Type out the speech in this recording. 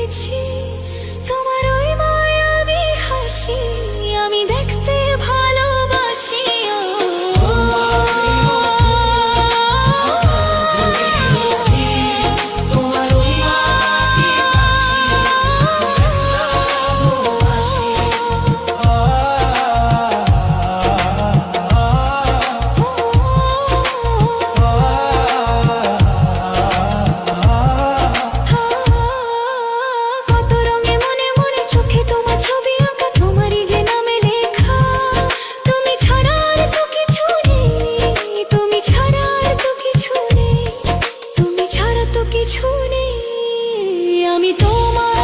দেখেছি তোমার ওই মায়াবী হাসি, আমি দেখতে ভালোবাসি। কিছু নেই, আমি তোমার